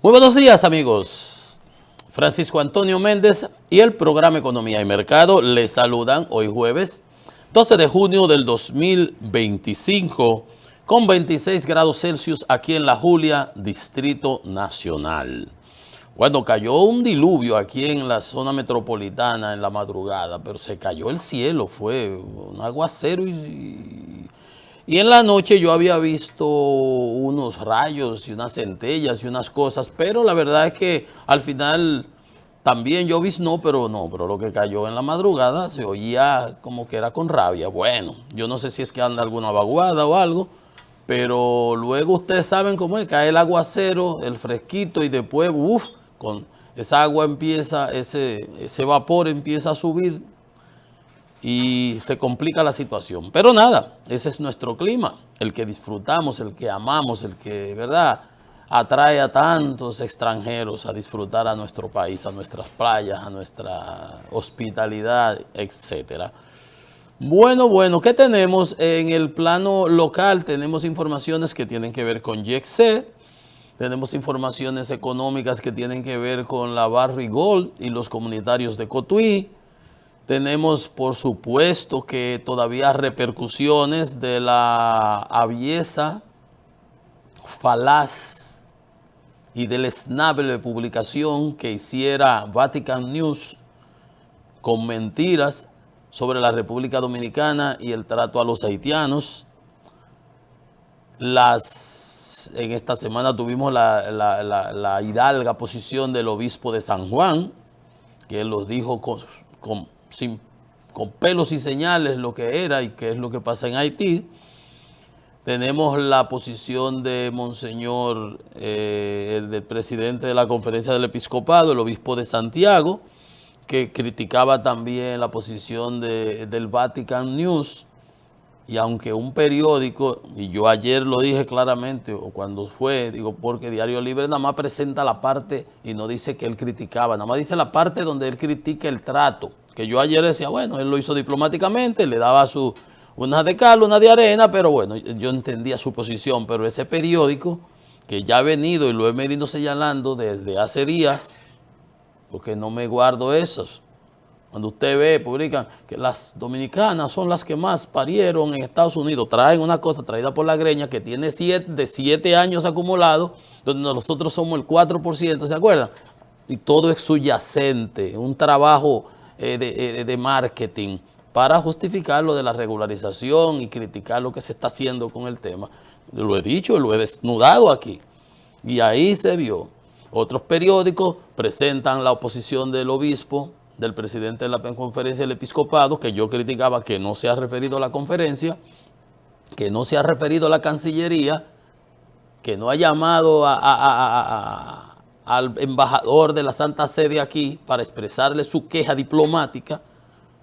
Muy buenos días, amigos. Francisco Antonio Méndez y el programa Economía y Mercado les saludan hoy jueves 12 de junio del 2025 con 26 grados Celsius aquí en La Julia, Distrito Nacional. Bueno, cayó un diluvio aquí en la zona metropolitana en la madrugada, pero se cayó el cielo, fue un aguacero y en la noche yo había visto unos rayos y unas centellas y unas cosas, pero la verdad es que al final también yo vi pero lo que cayó en la madrugada se oía como que era con rabia. Bueno, yo no sé si es que anda alguna vaguada o algo, pero luego ustedes saben cómo es, cae el aguacero, el fresquito y después, con esa agua empieza, ese vapor empieza a subir y se complica la situación. Pero nada, ese es nuestro clima, el que disfrutamos, el que amamos, el que, ¿verdad?, atrae a tantos extranjeros a disfrutar a nuestro país, a nuestras playas, a nuestra hospitalidad, etcétera. Bueno, ¿qué tenemos? En el plano local tenemos informaciones que tienen que ver con YEXE, tenemos informaciones económicas que tienen que ver con la Barrick Gold y los comunitarios de Cotuí. Tenemos, por supuesto, que todavía repercusiones de la aviesa, falaz y deleznable publicación que hiciera Vatican News con mentiras sobre la República Dominicana y el trato a los haitianos. En esta semana tuvimos la hidalga posición del obispo de San Juan, que él los dijo con pelos y señales lo que era y qué es lo que pasa en Haití. Tenemos la posición de Monseñor, el del presidente de la Conferencia del Episcopado, el obispo de Santiago, que criticaba también la posición del Vatican News. Y aunque un periódico, y yo ayer lo dije claramente, o cuando fue, digo, porque Diario Libre nada más presenta la parte y no dice que él criticaba, nada más dice la parte donde él critica el trato. Que yo ayer decía, bueno, él lo hizo diplomáticamente, le daba una de cal, una de arena, pero bueno, yo entendía su posición. Pero ese periódico, que ya ha venido y lo he venido señalando desde hace días, porque no me guardo esos. Cuando usted ve, publican que las dominicanas son las que más parieron en Estados Unidos, traen una cosa traída por la greña que tiene de 7 años acumulados, donde nosotros somos el 4%, ¿se acuerdan? Y todo es subyacente, un trabajo de marketing para justificar lo de la regularización y criticar lo que se está haciendo con el tema. Lo he dicho, lo he desnudado aquí. Y ahí se vio. Otros periódicos presentan la oposición del obispo, del presidente de la Conferencia del Episcopado, que yo criticaba que no se ha referido a la conferencia, que no se ha referido a la Cancillería, que no ha llamado al embajador de la Santa Sede aquí para expresarle su queja diplomática.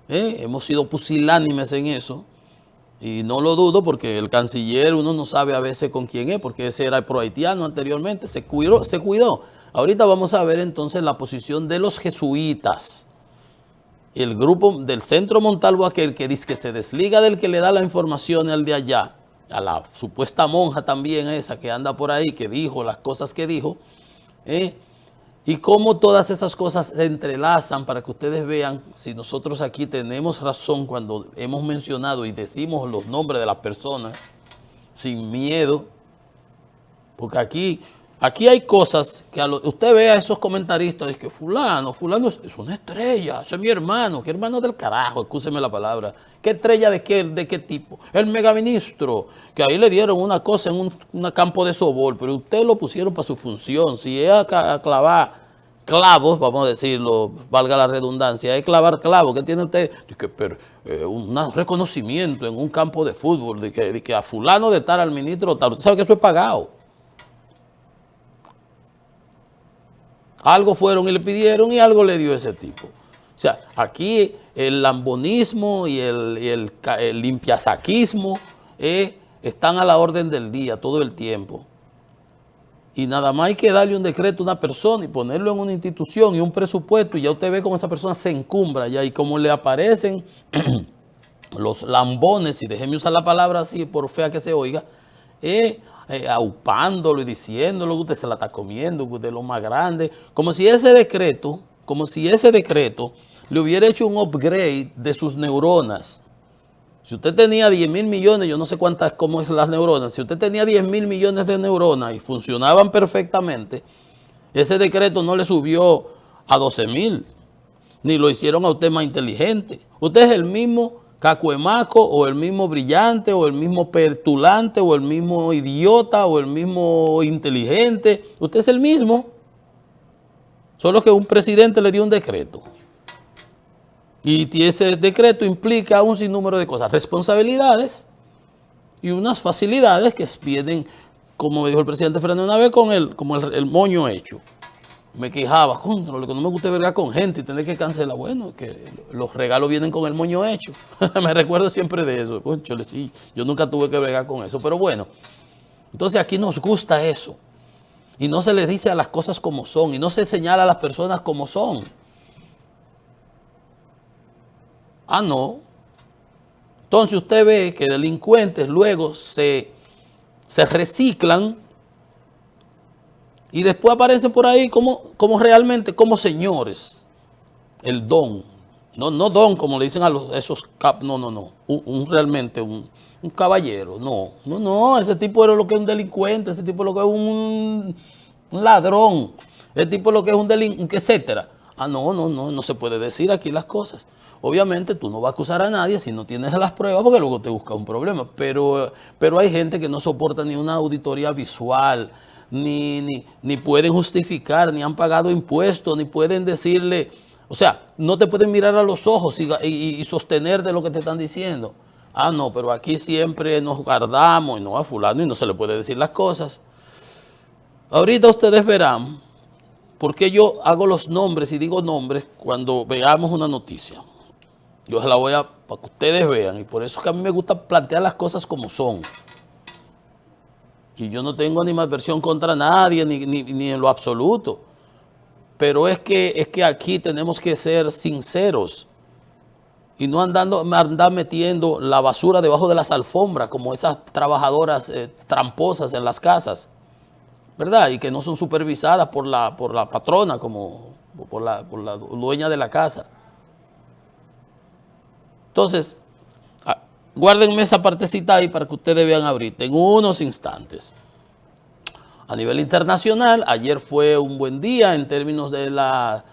Hemos sido pusilánimes en eso y no lo dudo porque el canciller uno no sabe a veces con quién es, porque ese era el pro-haitiano anteriormente, se cuidó. Ahorita vamos a ver entonces la posición de los jesuitas. El grupo del Centro Montalvo, aquel que dice que se desliga del que le da la información al de allá, a la supuesta monja también esa que anda por ahí, que dijo las cosas que dijo, y cómo todas esas cosas se entrelazan para que ustedes vean si nosotros aquí tenemos razón cuando hemos mencionado y decimos los nombres de las personas sin miedo, porque aquí hay cosas que usted ve a esos comentaristas, es que fulano es una estrella, ese es mi hermano, qué hermano del carajo, excúseme la palabra. ¿Qué estrella de qué tipo? El megaministro, que ahí le dieron una cosa en un campo de sobol, pero usted lo pusieron para su función. Si es a clavar clavos, vamos a decirlo, valga la redundancia, es clavar clavos, ¿qué tiene usted? Un reconocimiento en un campo de fútbol, de que a fulano de tal, al ministro tal, usted sabe que eso es pagado. Algo fueron y le pidieron y algo le dio ese tipo. O sea, aquí el lambonismo y el limpiasaquismo están a la orden del día todo el tiempo. Y nada más hay que darle un decreto a una persona y ponerlo en una institución y un presupuesto y ya usted ve cómo esa persona se encumbra ya y cómo le aparecen los lambones, y déjeme usar la palabra así por fea que se oiga, aupándolo y diciéndolo que usted se la está comiendo, que usted es lo más grande, como si ese decreto le hubiera hecho un upgrade de sus neuronas. Si usted tenía 10.000 millones, yo no sé cuántas, cómo es las neuronas, si usted tenía 10.000 millones de neuronas y funcionaban perfectamente, ese decreto no le subió a 12.000, ni lo hicieron a usted más inteligente. Usted es el mismo cacuemaco, o el mismo brillante, o el mismo petulante, o el mismo idiota, o el mismo inteligente. Usted es el mismo, solo que un presidente le dio un decreto. Y ese decreto implica un sinnúmero de cosas, responsabilidades y unas facilidades que vienen, como me dijo el presidente Fernández una vez, con el moño hecho. Me quejaba, contra lo que no me gusta vergar con gente y tener que cancelar. Bueno, que los regalos vienen con el moño hecho. Me recuerdo siempre de eso. Cónchale, sí, yo nunca tuve que bregar con eso. Pero bueno, entonces aquí nos gusta eso. Y no se les dice a las cosas como son. Y no se señala a las personas como son. Ah, no. Entonces usted ve que delincuentes luego se reciclan y después aparecen por ahí como realmente como señores. El don. No don como le dicen a esos no. Realmente un caballero. No. Ese tipo era lo que es un delincuente, ese tipo es lo que es un ladrón, ese tipo es lo que es un delincuente, etcétera. Ah, no se puede decir aquí las cosas. Obviamente tú no vas a acusar a nadie si no tienes las pruebas, porque luego te busca un problema. Pero hay gente que no soporta ni una auditoría visual, ni pueden justificar, ni han pagado impuestos, ni pueden decirle, o sea, no te pueden mirar a los ojos y sostener de lo que te están diciendo. Ah, no, pero aquí siempre nos guardamos y no a fulano y no se le puede decir las cosas. Ahorita ustedes verán por qué yo hago los nombres y digo nombres cuando veamos una noticia. Yo se la voy para que ustedes vean, y por eso es que a mí me gusta plantear las cosas como son. Y yo no tengo ni malversión contra nadie, ni en lo absoluto. Pero es que aquí tenemos que ser sinceros y no andar metiendo la basura debajo de las alfombras como esas trabajadoras tramposas en las casas, ¿verdad? Y que no son supervisadas por la patrona, como por la dueña de la casa. Entonces, guárdenme esa partecita ahí para que ustedes vean ahorita, en unos instantes. A nivel internacional, ayer fue un buen día en términos de las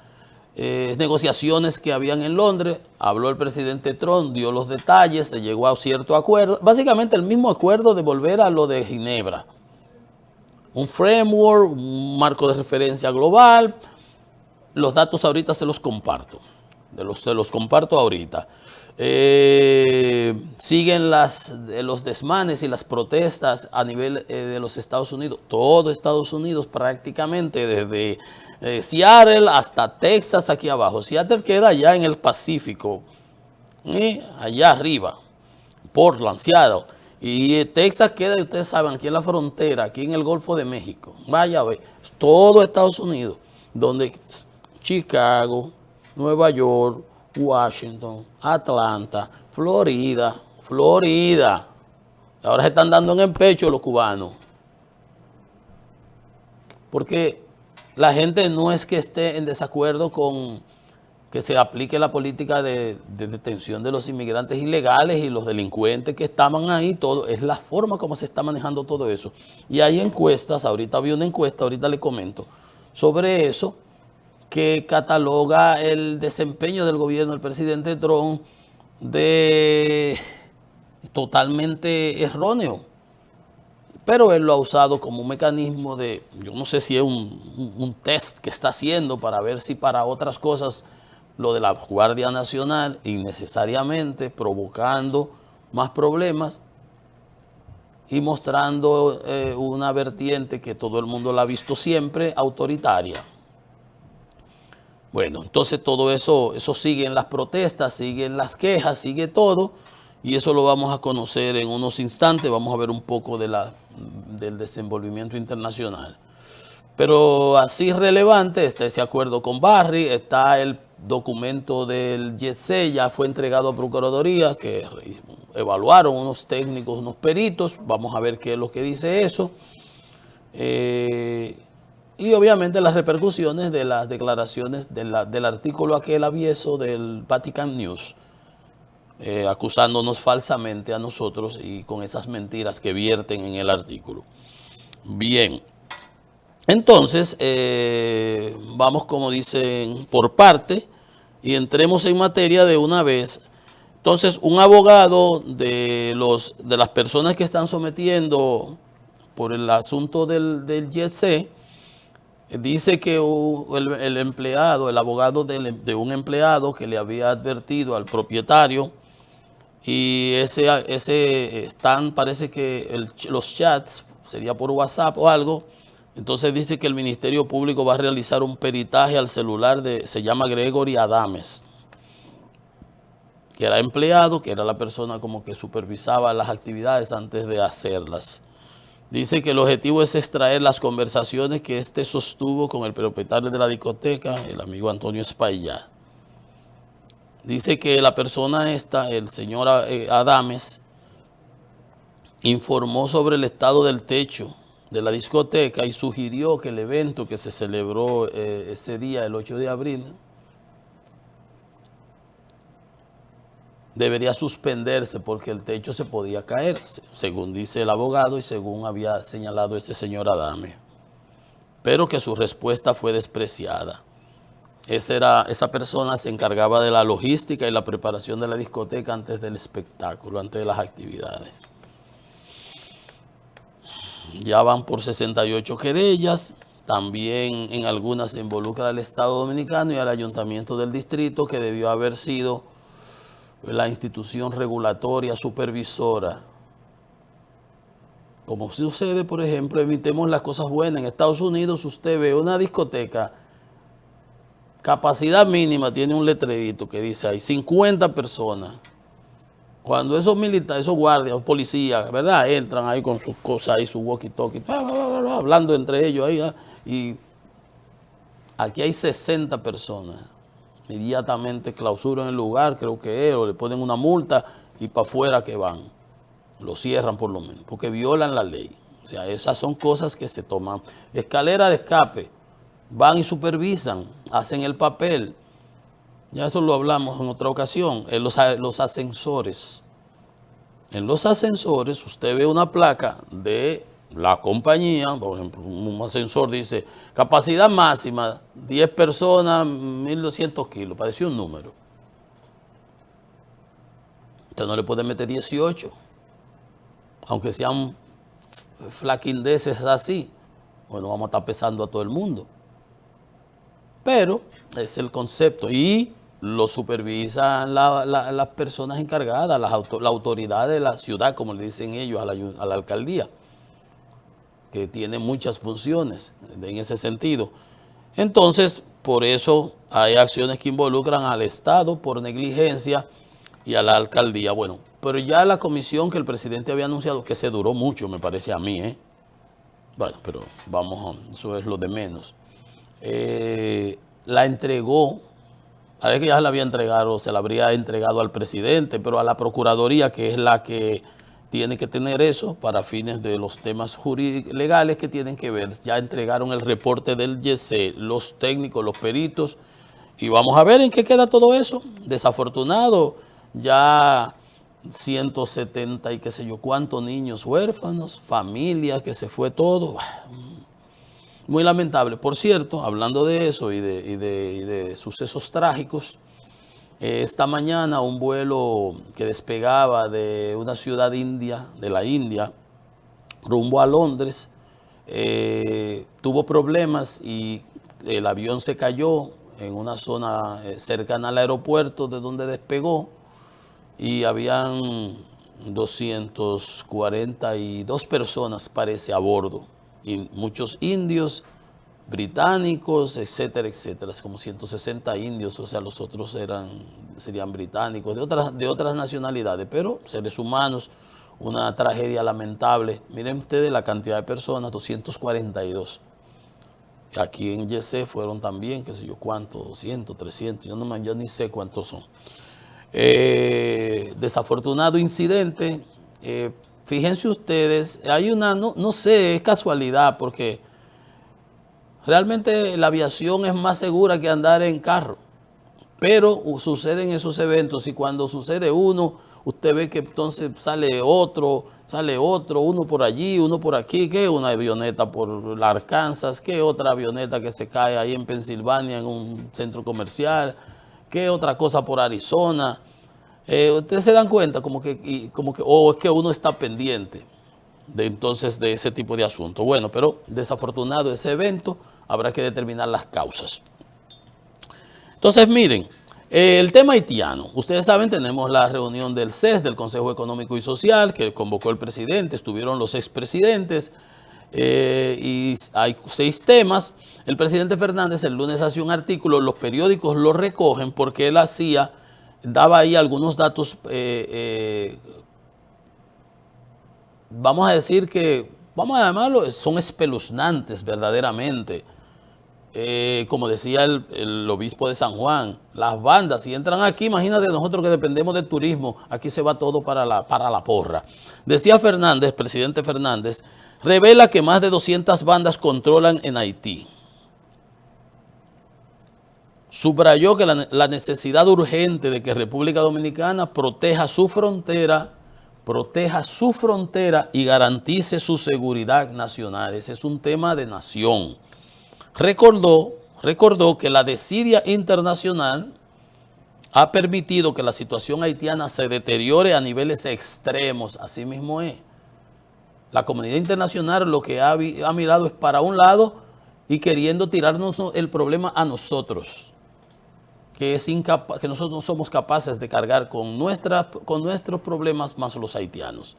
negociaciones que habían en Londres. Habló el presidente Trump, dio los detalles, se llegó a cierto acuerdo. Básicamente el mismo acuerdo de volver a lo de Ginebra. Un framework, un marco de referencia global. Los datos ahorita se los comparto. Se los comparto ahorita. Siguen los desmanes y las protestas a nivel de los Estados Unidos. Todo Estados Unidos prácticamente, desde Seattle hasta Texas aquí abajo. Seattle queda allá en el Pacífico, allá arriba, Portland, Seattle. Y Texas queda, ustedes saben, aquí en la frontera, aquí en el Golfo de México. Vaya a ver, todo Estados Unidos, donde Chicago, Nueva York, Washington, Atlanta, Florida. Ahora se están dando en el pecho los cubanos. Porque la gente no es que esté en desacuerdo con que se aplique la política de detención de los inmigrantes ilegales y los delincuentes que estaban ahí, todo. Es la forma como se está manejando todo eso. Y hay encuestas, ahorita vi una encuesta, ahorita le comento, sobre eso, que cataloga el desempeño del gobierno del presidente Trump de totalmente erróneo. Pero él lo ha usado como un mecanismo de, yo no sé si es un test que está haciendo para ver si para otras cosas lo de la Guardia Nacional, innecesariamente provocando más problemas y mostrando una vertiente que todo el mundo la ha visto siempre, autoritaria. Bueno, entonces todo eso sigue en las protestas, sigue en las quejas, sigue todo, y eso lo vamos a conocer en unos instantes. Vamos a ver un poco del desenvolvimiento internacional. Pero así relevante está ese acuerdo con Barry, está el documento del JETSE, ya fue entregado a Procuraduría, que evaluaron unos técnicos, unos peritos. Vamos a ver qué es lo que dice eso. Y obviamente las repercusiones de las declaraciones del artículo aquel avieso del Vatican News, acusándonos falsamente a nosotros y con esas mentiras que vierten en el artículo. Bien, entonces vamos, como dicen, por parte y entremos en materia de una vez. Entonces, un abogado de las personas que están sometiendo por el asunto del YC, dice que el empleado, el abogado de un empleado que le había advertido al propietario, y parece que los chats sería por WhatsApp o algo. Entonces dice que el Ministerio Público va a realizar un peritaje al celular se llama Gregory Adames, que era empleado, que era la persona como que supervisaba las actividades antes de hacerlas. Dice que el objetivo es extraer las conversaciones que este sostuvo con el propietario de la discoteca, el amigo Antonio Espaillat. Dice que la persona esta, el señor Adames, informó sobre el estado del techo de la discoteca y sugirió que el evento que se celebró ese día, el 8 de abril, debería suspenderse porque el techo se podía caer, según dice el abogado y según había señalado este señor Adames. Pero que su respuesta fue despreciada. Esa persona se encargaba de la logística y la preparación de la discoteca antes del espectáculo, antes de las actividades. Ya van por 68 querellas. También en algunas se involucra al Estado Dominicano y al Ayuntamiento del Distrito, que debió haber sido la institución regulatoria supervisora. Como sucede, por ejemplo, evitemos las cosas buenas. En Estados Unidos usted ve una discoteca, capacidad mínima, tiene un letrerito que dice hay 50 personas. Cuando esos militares, esos guardias, policías, ¿verdad? Entran ahí con sus cosas ahí, su walkie-talkie, hablando entre ellos ahí, y aquí hay 60 personas. Inmediatamente clausuran el lugar, creo que es, o le ponen una multa y para afuera que van. Lo cierran por lo menos, porque violan la ley. O sea, esas son cosas que se toman. Escalera de escape, van y supervisan, hacen el papel. Ya eso lo hablamos en otra ocasión. En los ascensores. En los ascensores usted ve una placa de la compañía, por ejemplo, un ascensor dice capacidad máxima, 10 personas, 1.200 kilos, parecía un número. Usted no le puede meter 18, aunque sean flaquindeces así. Bueno, vamos a estar pesando a todo el mundo. Pero es el concepto y lo supervisan las personas encargadas, la autoridad de la ciudad, como le dicen ellos, a la alcaldía, que tiene muchas funciones en ese sentido. Entonces, por eso hay acciones que involucran al Estado por negligencia y a la alcaldía. Bueno, pero ya la comisión que el presidente había anunciado, que se duró mucho, me parece a mí, bueno, pero vamos, eso es lo de menos. La entregó, parece que ya se la había entregado, se la habría entregado al presidente, pero a la Procuraduría, que es la que tiene que tener eso para fines de los temas jurídicos legales que tienen que ver. Ya entregaron el reporte del YC, los técnicos, los peritos, y vamos a ver en qué queda todo eso. Desafortunado, ya 170 y qué sé yo cuántos niños huérfanos, familias que se fue todo. Muy lamentable. Por cierto, hablando de eso y de sucesos trágicos, esta mañana un vuelo que despegaba de una ciudad india, de la India, rumbo a Londres, tuvo problemas y el avión se cayó en una zona cercana al aeropuerto de donde despegó y habían 242 personas, parece, a bordo. Y muchos indios, británicos, etcétera, etcétera, como 160 indios, o sea, los otros serían británicos, de otras nacionalidades, pero seres humanos, una tragedia lamentable. Miren ustedes la cantidad de personas, 242. Aquí en YC fueron también, qué sé yo cuántos, 200, 300, yo ni sé cuántos son. Desafortunado incidente. Fíjense ustedes, hay una, no sé, es casualidad, porque realmente la aviación es más segura que andar en carro. Pero suceden esos eventos y cuando sucede uno, usted ve que entonces sale otro, uno por allí, uno por aquí, que una avioneta por la Arkansas, que otra avioneta que se cae ahí en Pensilvania en un centro comercial, que otra cosa por Arizona. Ustedes se dan cuenta o es que uno está pendiente de ese tipo de asuntos. Bueno, pero desafortunado ese evento, habrá que determinar las causas. Entonces, miren, el tema haitiano. Ustedes saben, tenemos la reunión del CES, del Consejo Económico y Social, que convocó el presidente, estuvieron los expresidentes, y hay 6 temas. El presidente Fernández el lunes hacía un artículo, los periódicos lo recogen porque él daba ahí algunos datos, vamos a decir que, vamos a llamarlo, son espeluznantes verdaderamente. Como decía el obispo de San Juan, las bandas, si entran aquí, imagínate nosotros que dependemos del turismo, aquí se va todo para la porra. Decía Fernández, presidente Fernández, revela que más de 200 bandas controlan en Haití. Subrayó que la necesidad urgente de que República Dominicana proteja su frontera y garantice su seguridad nacional. Ese es un tema de nación. Recordó que la desidia internacional ha permitido que la situación haitiana se deteriore a niveles extremos. Así mismo es. La comunidad internacional lo que ha mirado es para un lado y queriendo tirarnos el problema a nosotros, que nosotros no somos capaces de cargar con nuestros problemas más los haitianos.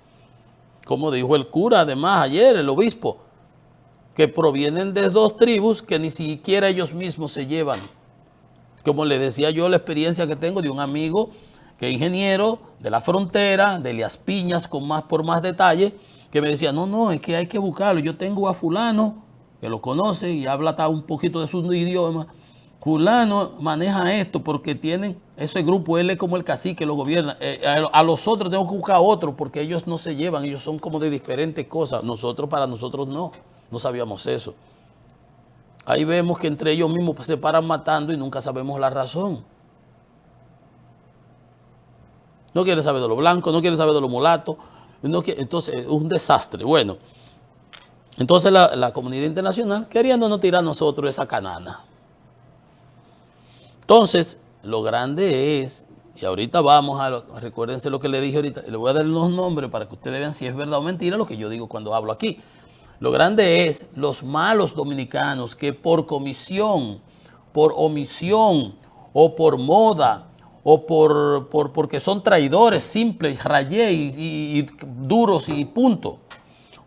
Como dijo el cura además ayer, el obispo, que provienen de 2 tribus que ni siquiera ellos mismos se llevan. Como les decía yo, la experiencia que tengo de un amigo que es ingeniero de la frontera, de Elías Piñas, por más detalle, que me decía, no, es que hay que buscarlo. Yo tengo a fulano, que lo conoce y habla hasta un poquito de su idioma. Fulano maneja esto porque tienen ese grupo, él es como el cacique, lo gobierna. A los otros tengo que buscar otro porque ellos no se llevan, ellos son como de diferentes cosas. Para nosotros no sabíamos eso. Ahí vemos que entre ellos mismos se paran matando y nunca sabemos la razón. No quiere saber de los blancos, no quiere saber de los mulatos. Entonces es un desastre. Bueno, entonces la comunidad internacional queriéndonos tirar a nosotros esa canana. Entonces, lo grande es, y ahorita recuérdense lo que le dije ahorita, le voy a dar los nombres para que ustedes vean si es verdad o mentira lo que yo digo cuando hablo aquí. Lo grande es los malos dominicanos que por comisión, por omisión o por moda o porque son traidores simples, rayé y duros y punto.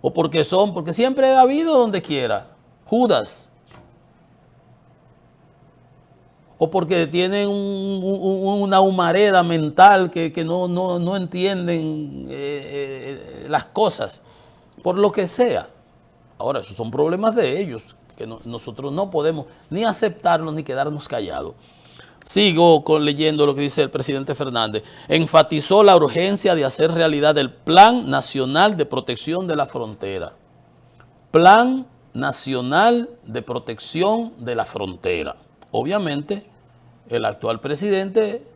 O porque siempre ha habido donde quiera, Judas. O porque tienen una humareda mental que no entienden las cosas, por lo que sea. Ahora, esos son problemas de ellos, que nosotros no podemos ni aceptarlos ni quedarnos callados. Sigo leyendo lo que dice el presidente Fernández. Enfatizó la urgencia de hacer realidad el Plan Nacional de Protección de la Frontera. Plan Nacional de Protección de la Frontera. Obviamente, el actual presidente,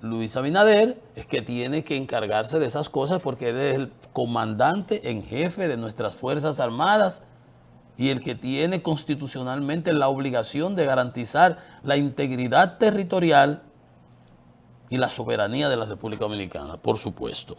Luis Abinader, es que tiene que encargarse de esas cosas porque él es el comandante en jefe de nuestras Fuerzas Armadas y el que tiene constitucionalmente la obligación de garantizar la integridad territorial y la soberanía de la República Dominicana, por supuesto.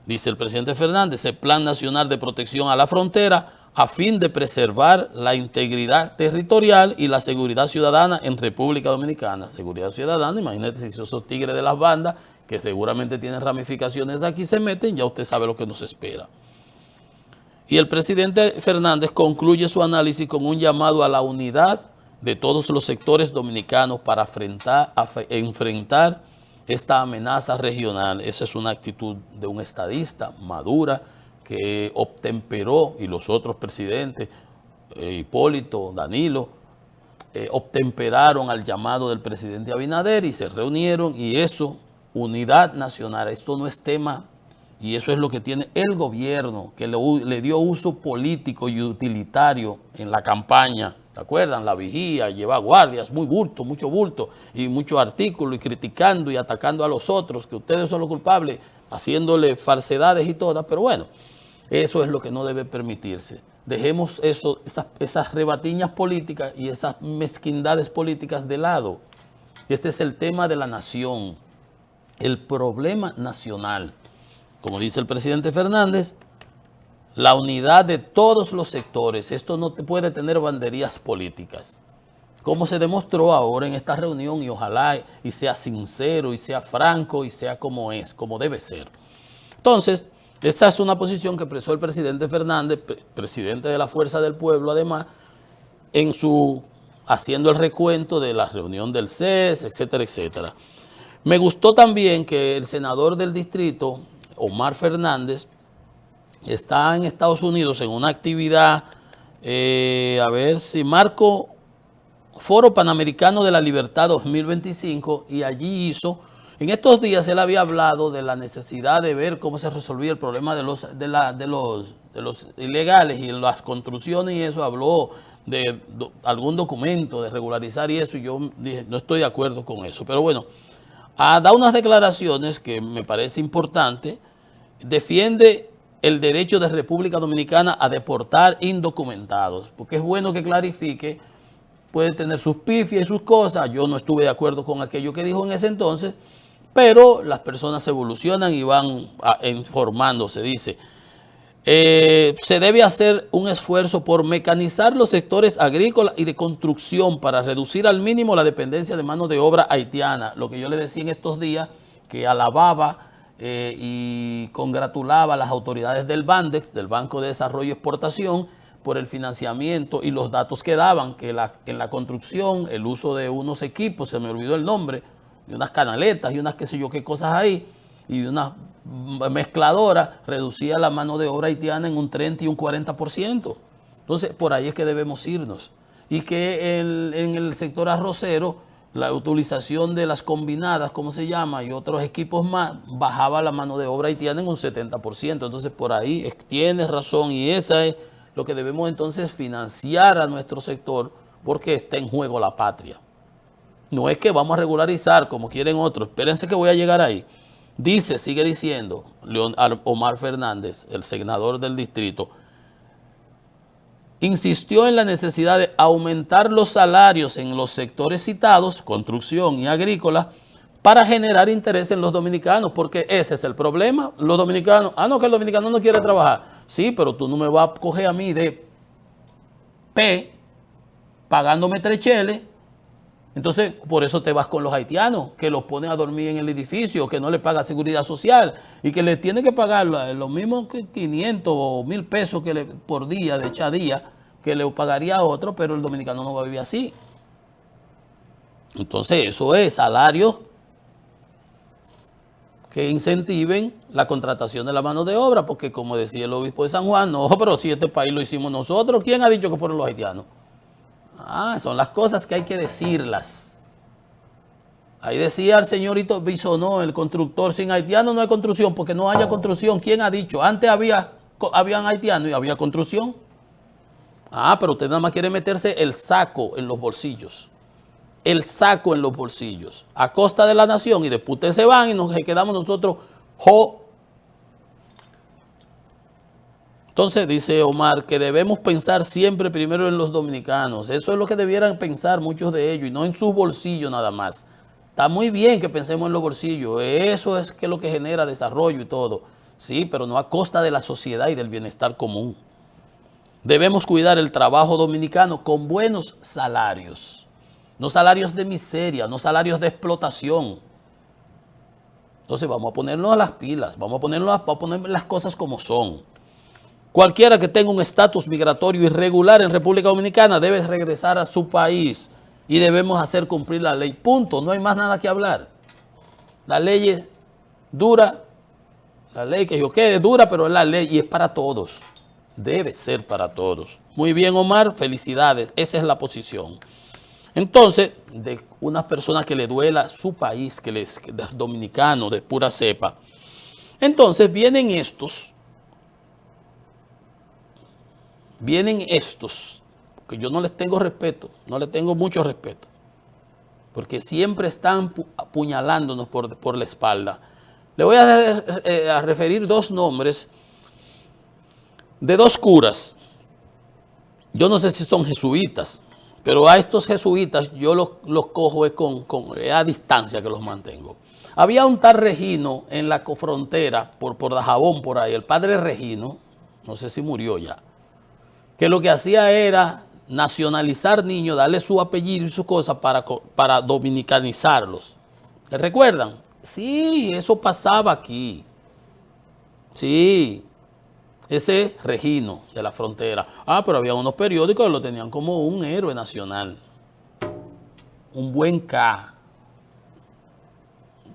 Dice el presidente Fernández, el Plan Nacional de Protección a la Frontera a fin de preservar la integridad territorial y la seguridad ciudadana en República Dominicana. Seguridad ciudadana, imagínate si esos tigres de las bandas, que seguramente tienen ramificaciones aquí, se meten, ya usted sabe lo que nos espera. Y el presidente Fernández concluye su análisis con un llamado a la unidad de todos los sectores dominicanos para enfrentar esta amenaza regional. Esa es una actitud de un estadista madura que obtemperó, y los otros presidentes, Hipólito, Danilo, obtemperaron al llamado del presidente Abinader y se reunieron, y eso unidad nacional. Esto no es tema, y eso es lo que tiene el gobierno, que le dio uso político y utilitario en la campaña. ¿Se acuerdan? La vigía, lleva guardias, muy bulto, mucho bulto, y muchos artículos, y criticando y atacando a los otros, que ustedes son los culpables, haciéndole falsedades y todas, pero bueno, eso es lo que no debe permitirse. Dejemos eso, esas rebatiñas políticas y esas mezquindades políticas de lado. Este es el tema de la nación, el problema nacional. Como dice el presidente Fernández, la unidad de todos los sectores. Esto no puede tener banderías políticas. Como se demostró ahora en esta reunión, y ojalá y sea sincero, y sea franco, y sea como es, como debe ser. Entonces, esa es una posición que expresó el presidente Fernández, presidente de la Fuerza del Pueblo, además, haciendo el recuento de la reunión del CES, etcétera, etcétera. Me gustó también que el senador del distrito, Omar Fernández, está en Estados Unidos en una actividad, a ver si marco, Foro Panamericano de la Libertad 2025, y allí en estos días él había hablado de la necesidad de ver cómo se resolvía el problema de los ilegales y en las construcciones, y eso habló de algún documento de regularizar y eso, y yo dije, no estoy de acuerdo con eso, pero bueno, ha dado unas declaraciones que me parece importante, defiende el derecho de República Dominicana a deportar indocumentados, porque es bueno que clarifique, puede tener sus pifias y sus cosas, yo no estuve de acuerdo con aquello que dijo en ese entonces, pero las personas evolucionan y van informándose, dice. Se debe hacer un esfuerzo por mecanizar los sectores agrícolas y de construcción para reducir al mínimo la dependencia de mano de obra haitiana, lo que yo le decía en estos días, que alababa y congratulaba a las autoridades del BANDEX, del Banco de Desarrollo y Exportación, por el financiamiento y los datos que daban, que en la construcción, el uso de unos equipos, se me olvidó el nombre, de unas canaletas y unas qué sé yo qué cosas ahí, y de unas mezcladoras, reducía la mano de obra haitiana en un 30 y un 40%. Entonces, por ahí es que debemos irnos. Y que en el sector arrocero, la utilización de las combinadas, como se llama, y otros equipos más, bajaba la mano de obra haitiana en un 70%. Entonces, por ahí tienes razón, y esa es lo que debemos entonces financiar a nuestro sector, porque está en juego la patria. No es que vamos a regularizar como quieren otros. Espérense que voy a llegar ahí. Dice, sigue diciendo Omar Fernández, el senador del distrito, insistió en la necesidad de aumentar los salarios en los sectores citados, construcción y agrícola, para generar interés en los dominicanos, porque ese es el problema. Los dominicanos, no, que el dominicano no quiere trabajar. Sí, pero tú no me vas a coger a mí de P pagándome 3 cheles. Entonces, por eso te vas con los haitianos, que los ponen a dormir en el edificio, que no le paga seguridad social y que le tiene que pagar lo mismo que 500 o 1000 pesos por día, de echadía, que le pagaría a otro, pero el dominicano no va a vivir así. Entonces, eso es salarios que incentiven la contratación de la mano de obra, porque como decía el obispo de San Juan, no, pero si este país lo hicimos nosotros, ¿quién ha dicho que fueron los haitianos? Son las cosas que hay que decirlas. Ahí decía el señorito Bisonó, el constructor, sin haitianos no hay construcción, porque no haya construcción. ¿Quién ha dicho? Antes habían haitianos y había construcción. Pero usted nada más quiere meterse el saco en los bolsillos. El saco en los bolsillos, a costa de la nación, y después ustedes se van y nos quedamos nosotros, Entonces dice Omar que debemos pensar siempre primero en los dominicanos. Eso es lo que debieran pensar muchos de ellos, y no en sus bolsillos nada más. Está muy bien que pensemos en los bolsillos, eso es lo que genera desarrollo y todo. Sí, pero no a costa de la sociedad y del bienestar común. Debemos cuidar el trabajo dominicano con buenos salarios. No salarios de miseria, no salarios de explotación. Entonces vamos a ponernos a las pilas, vamos a poner las cosas como son. Cualquiera que tenga un estatus migratorio irregular en República Dominicana debe regresar a su país y debemos hacer cumplir la ley. Punto, no hay más nada que hablar. La ley es dura, la ley que yo quede dura, pero es la ley y es para todos. Debe ser para todos. Muy bien, Omar, felicidades, esa es la posición. Entonces, de unas personas que le duela su país, que es dominicano, de pura cepa. Entonces vienen estos, que yo no les tengo respeto, no les tengo mucho respeto, porque siempre están apuñalándonos por la espalda. Le voy a referir dos nombres de dos curas. Yo no sé si son jesuitas, pero a estos jesuitas yo los cojo a distancia que los mantengo. Había un tal Regino en la frontera, por Dajabón, por ahí, el padre Regino, no sé si murió ya, que lo que hacía era nacionalizar niños, darle su apellido y sus cosas para dominicanizarlos. ¿Se recuerdan? Sí, eso pasaba aquí. Sí. Ese Regino de la frontera. Pero había unos periódicos que lo tenían como un héroe nacional. Un buen K.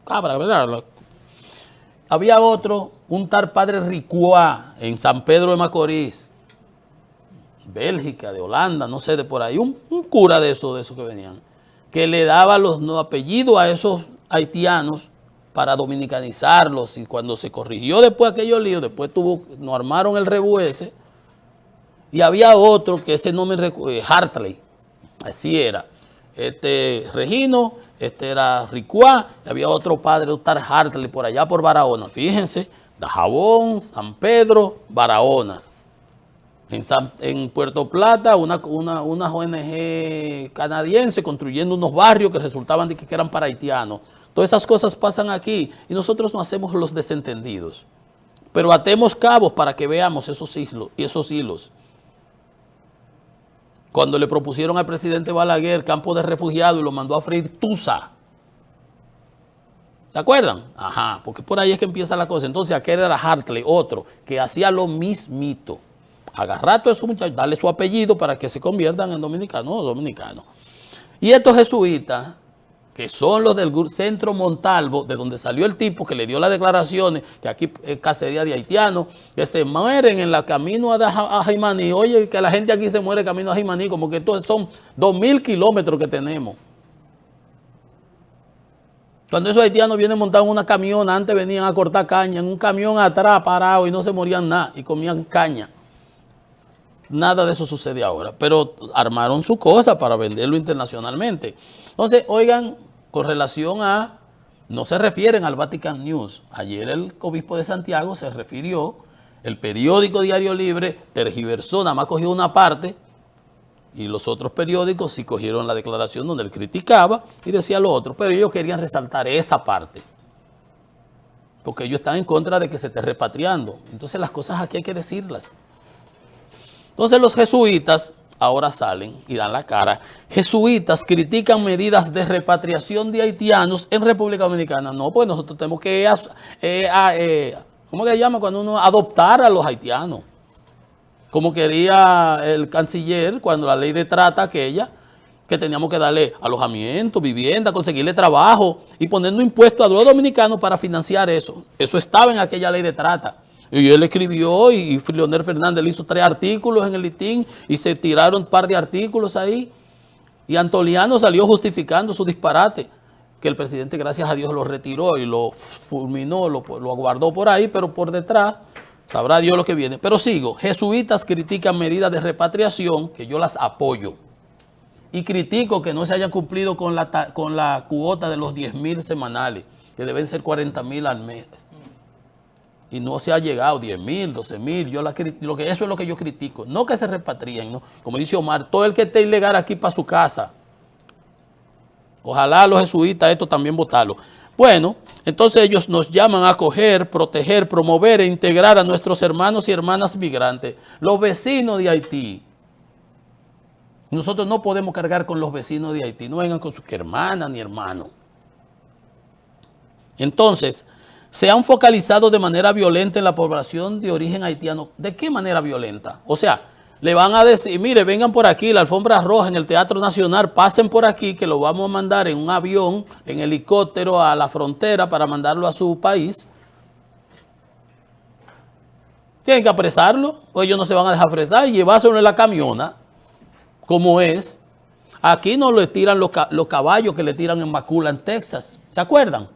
Cabra, ¿verdad? Había otro, un tal padre Ricuá en San Pedro de Macorís. Bélgica, de Holanda, no sé, de por ahí. Un cura de esos que venían. Que le daba los apellidos a esos haitianos para dominicanizarlos, y cuando se corrigió después aquellos líos, después nos armaron el rebú ese, y había otro que ese nombre, Hartley, así era, Regino, era Ricuá, y había otro padre, un tal Hartley, por allá por Barahona, fíjense, Dajabón, San Pedro, Barahona. En Puerto Plata, una ONG canadiense construyendo unos barrios que resultaban de que eran para haitianos. Todas esas cosas pasan aquí y nosotros no hacemos los desentendidos. Pero atemos cabos para que veamos esos hilos. Cuando le propusieron al presidente Balaguer campo de refugiados y lo mandó a freír tusa. ¿Se acuerdan? Ajá, porque por ahí es que empieza la cosa. Entonces aquel era Hartley, otro, que hacía lo mismito. Agarrar a todos esos muchachos, darle su apellido para que se conviertan en dominicanos. Y estos jesuitas, que son los del Centro Montalvo, de donde salió el tipo que le dio las declaraciones, que aquí es cacería de haitianos, que se mueren en el camino a Jimaní. Oye, que la gente aquí se muere camino a Jimaní, como que estos son 2.000 kilómetros que tenemos. Cuando esos haitianos vienen montados en una camiona, antes venían a cortar caña, en un camión atrás parado y no se morían nada, y comían caña. Nada de eso sucede ahora, pero armaron su cosa para venderlo internacionalmente. Entonces, oigan, con relación a, no se refieren al Vatican News. Ayer el obispo de Santiago se refirió, el periódico Diario Libre tergiversó, nada más cogió una parte, y los otros periódicos sí cogieron la declaración donde él criticaba y decía lo otro, pero ellos querían resaltar esa parte, porque ellos están en contra de que se esté repatriando. Entonces las cosas aquí hay que decirlas. Entonces los jesuitas ahora salen y dan la cara. Jesuitas critican medidas de repatriación de haitianos en República Dominicana. No, pues nosotros tenemos que, ¿cómo que se llama? Cuando uno adoptar a los haitianos. Como quería el canciller cuando la ley de trata aquella, que teníamos que darle alojamiento, vivienda, conseguirle trabajo y ponernos impuestos a los dominicanos para financiar eso. Eso estaba en aquella ley de trata. Y él escribió y Leonel Fernández le hizo 3 artículos en el listín y se tiraron un par de artículos ahí. Y Antoliano salió justificando su disparate, que el presidente, gracias a Dios, lo retiró y lo fulminó, lo guardó por ahí, pero por detrás sabrá Dios lo que viene. Pero sigo, jesuitas critican medidas de repatriación, que yo las apoyo. Y critico que no se hayan cumplido con la cuota de los 10.000 semanales, que deben ser 40.000 al mes. Y no se ha llegado 10.000, 12.000. Eso es lo que yo critico. No que se repatrien, ¿no? Como dice Omar, todo el que esté ilegal aquí para su casa. Ojalá los jesuitas esto también votarlo. Bueno, entonces ellos nos llaman a acoger, proteger, promover e integrar a nuestros hermanos y hermanas migrantes. Los vecinos de Haití. Nosotros no podemos cargar con los vecinos de Haití. No vengan con sus hermanas ni hermanos. Entonces, se han focalizado de manera violenta en la población de origen haitiano. ¿De qué manera violenta? O sea, le van a decir, mire, vengan por aquí, la alfombra roja en el Teatro Nacional, pasen por aquí, que lo vamos a mandar en un avión, en helicóptero a la frontera para mandarlo a su país. Tienen que apresarlo, o ellos no se van a dejar apresar y llevárselo en la camiona, como es. Aquí no le tiran los caballos que le tiran en Macula, en Texas. ¿Se acuerdan?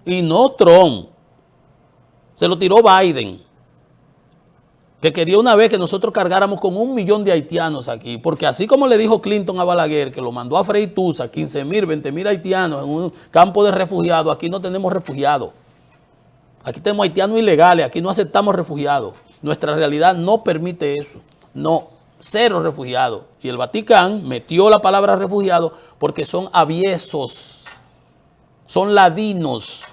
Y no Trump. Se lo tiró Biden, que quería una vez que nosotros cargáramos con 1 millón de haitianos aquí, porque así como le dijo Clinton a Balaguer, que lo mandó a freír tusa, 15,000, 20,000 haitianos en un campo de refugiados, aquí no tenemos refugiados. Aquí tenemos haitianos ilegales, aquí no aceptamos refugiados. Nuestra realidad no permite eso. No, 0 refugiados. Y el Vaticano metió la palabra refugiado porque son aviesos, son ladinos.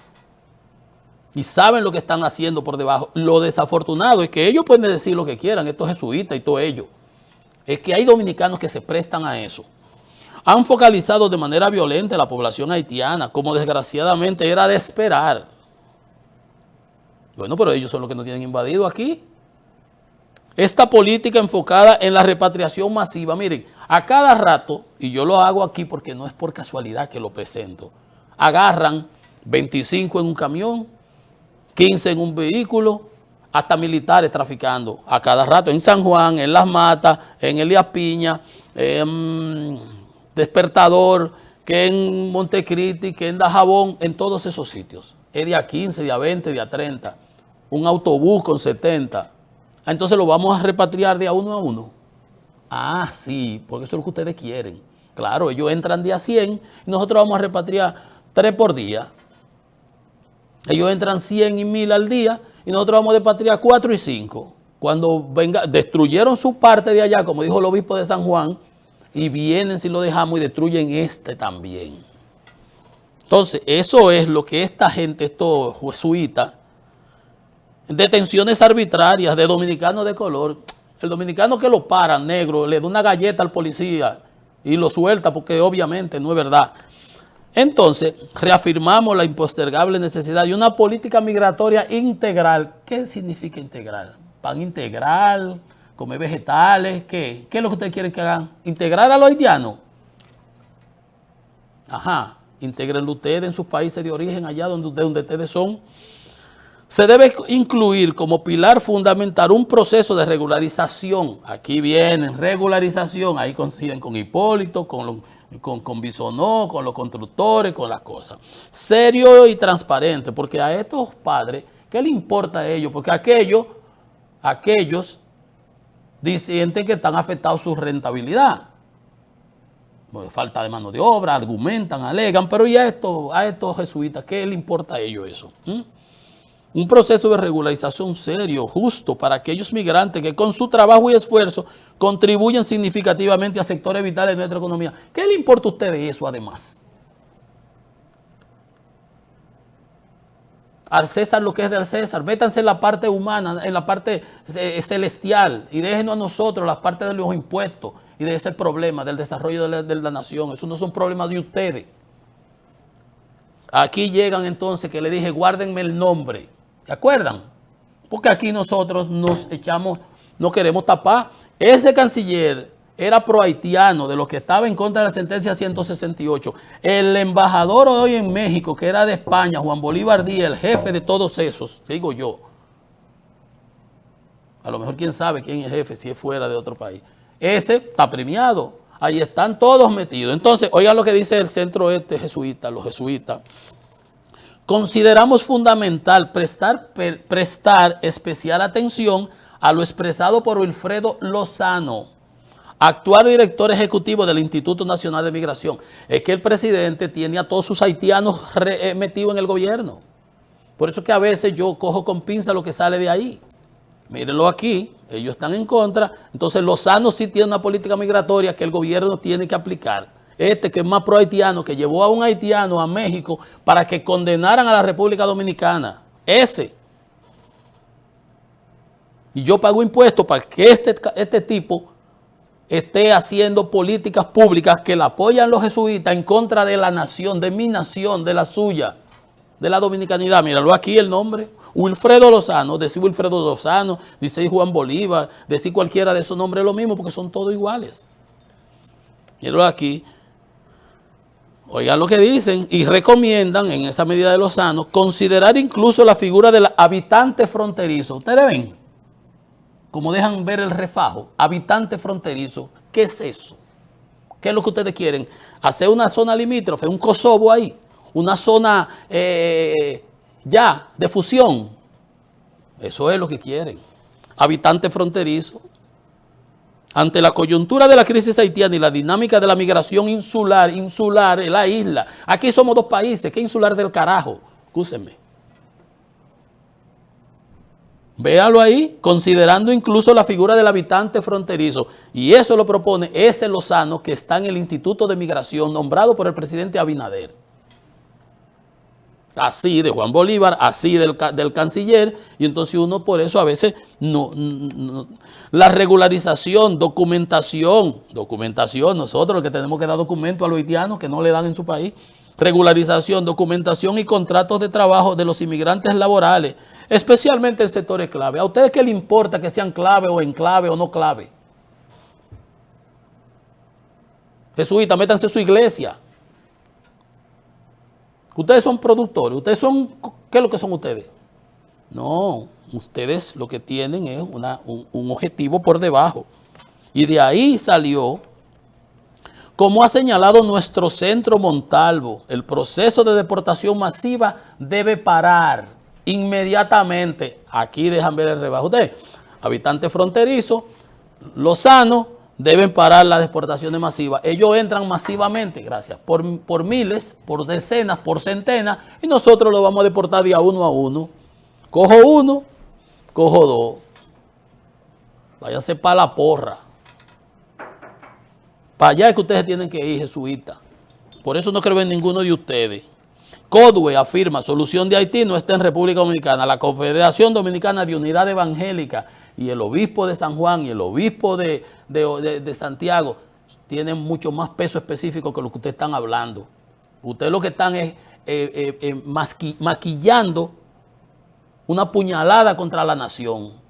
Y saben lo que están haciendo por debajo. Lo desafortunado es que ellos pueden decir lo que quieran, estos jesuitas y todo ello. Es que hay dominicanos que se prestan a eso. Han focalizado de manera violenta a la población haitiana, como desgraciadamente era de esperar. Bueno, pero ellos son los que nos tienen invadido aquí. Esta política enfocada en la repatriación masiva, miren, a cada rato, y yo lo hago aquí porque no es por casualidad que lo presento, agarran 25 en un camión, 15 en un vehículo, hasta militares traficando a cada rato en San Juan, en Las Matas, en Elías Piña, en Despertador, que en Montecristi, que en Dajabón, en todos esos sitios. Es día 15, día 20, día 30. Un autobús con 70. Entonces lo vamos a repatriar de a uno a uno. Ah, sí, porque eso es lo que ustedes quieren. Claro, ellos entran día 100 y nosotros vamos a repatriar 3 por día. Ellos entran 100 y 1000 al día y nosotros vamos a repatriar 4 y 5. Cuando destruyeron su parte de allá, como dijo el obispo de San Juan, y vienen si lo dejamos y destruyen este también. Entonces, eso es lo que esta gente, estos jesuitas, detenciones arbitrarias de dominicanos de color. El dominicano que lo para, negro, le da una galleta al policía y lo suelta porque obviamente no es verdad. Entonces, reafirmamos la impostergable necesidad de una política migratoria integral. ¿Qué significa integral? ¿Pan integral? ¿Comer vegetales? ¿Qué? ¿Qué es lo que ustedes quieren que hagan? ¿Integrar a los haitianos? Ajá, intégrenlo ustedes en sus países de origen, allá donde ustedes son. Se debe incluir como pilar fundamental un proceso de regularización. Aquí vienen, regularización, ahí coinciden con Hipólito, con Bisonó, con los constructores, con las cosas. Serio y transparente, porque a estos padres, ¿qué les importa a ellos? Porque aquellos sienten que están afectados su rentabilidad. Bueno, falta de mano de obra, argumentan, alegan, pero ¿y a estos jesuitas qué les importa a ellos eso? Un proceso de regularización serio, justo, para aquellos migrantes que con su trabajo y esfuerzo contribuyen significativamente a sectores vitales de nuestra economía. ¿Qué le importa a ustedes eso además? Al César lo que es del César. Métanse en la parte humana, en la parte celestial y déjenos a nosotros las partes de los impuestos y de ese problema del desarrollo de la nación. Eso no son problemas de ustedes. Aquí llegan entonces que le dije, guárdenme el nombre. ¿Se acuerdan? Porque aquí nosotros nos echamos, no queremos tapar. Ese canciller era pro-haitiano, de los que estaba en contra de la sentencia 168. El embajador hoy en México, que era de España, Juan Bolívar Díaz, el jefe de todos esos, digo yo. A lo mejor quién sabe quién es el jefe, si es fuera de otro país. Ese está premiado. Ahí están todos metidos. Entonces, oigan lo que dice el centro jesuita, los jesuitas. Consideramos fundamental prestar especial atención a lo expresado por Wilfredo Lozano, actual director ejecutivo del Instituto Nacional de Migración. Es que el presidente tiene a todos sus haitianos metidos en el gobierno. Por eso es que a veces yo cojo con pinza lo que sale de ahí. Mírenlo aquí, ellos están en contra. Entonces Lozano sí tiene una política migratoria que el gobierno tiene que aplicar. Este que es más pro haitiano, que llevó a un haitiano a México para que condenaran a la República Dominicana. Ese. Y yo pago impuestos para que este tipo esté haciendo políticas públicas que la apoyan los jesuitas en contra de la nación, de mi nación, de la suya, de la dominicanidad. Míralo aquí el nombre. Wilfredo Lozano, decir Wilfredo Lozano, decir Juan Bolívar, decir cualquiera de esos nombres es lo mismo porque son todos iguales. Míralo aquí. Oigan lo que dicen y recomiendan en esa medida de Lozano considerar incluso la figura del habitante fronterizo. Ustedes ven cómo dejan ver el refajo. Habitante fronterizo. ¿Qué es eso? ¿Qué es lo que ustedes quieren? Hacer una zona limítrofe, un Kosovo ahí, una zona ya de fusión. Eso es lo que quieren. Habitantes fronterizos. Ante la coyuntura de la crisis haitiana y la dinámica de la migración insular en la isla. Aquí somos dos países, ¿qué insular del carajo? Escúsenme. Véalo ahí, considerando incluso la figura del habitante fronterizo. Y eso lo propone ese Lozano que está en el Instituto de Migración, nombrado por el presidente Abinader. Así de Juan Bolívar, así del canciller, y entonces uno por eso a veces no la regularización, documentación, nosotros los que tenemos que dar documentos a los haitianos que no le dan en su país, regularización, documentación y contratos de trabajo de los inmigrantes laborales, especialmente en sectores clave. ¿A ustedes qué les importa que sean clave o enclave o no clave? Jesuitas, métanse en su iglesia. Ustedes son productores, ustedes son, ¿qué es lo que son ustedes? No, ustedes lo que tienen es un objetivo por debajo. Y de ahí salió, como ha señalado nuestro centro Montalvo, el proceso de deportación masiva debe parar inmediatamente. Aquí dejan ver el rebajo. Ustedes, habitantes fronterizos, Lozano, deben parar las deportaciones masivas. Ellos entran masivamente, gracias, por miles, por decenas, por centenas, y nosotros los vamos a deportar de a uno. Cojo uno, cojo dos. Váyanse para la porra. Para allá es que ustedes tienen que ir, jesuitas. Por eso no creo en ninguno de ustedes. CODUE afirma, solución de Haití no está en República Dominicana. La Confederación Dominicana de Unidad Evangélica y el obispo de San Juan y el obispo de Santiago tienen mucho más peso específico que lo que ustedes están hablando. Ustedes lo que están es maquillando una puñalada contra la nación.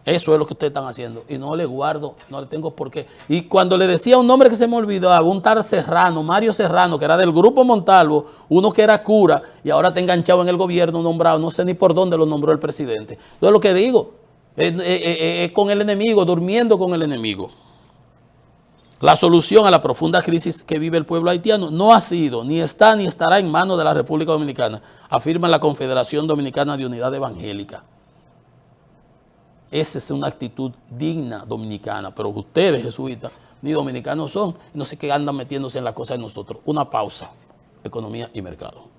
Eso es lo que ustedes están haciendo. Y no le guardo, no le tengo por qué. Y cuando le decía un nombre que se me olvidaba, un tal Serrano, Mario Serrano, que era del Grupo Montalvo, uno que era cura y ahora está enganchado en el gobierno, nombrado, no sé ni por dónde lo nombró el presidente. Entonces lo que digo, es con el enemigo, durmiendo con el enemigo. La solución a la profunda crisis que vive el pueblo haitiano no ha sido, ni está, ni estará en manos de la República Dominicana, afirma la Confederación Dominicana de Unidad Evangélica. Esa es una actitud digna dominicana, pero ustedes, jesuitas, ni dominicanos son, no sé qué andan metiéndose en las cosas de nosotros. Una pausa, economía y mercado.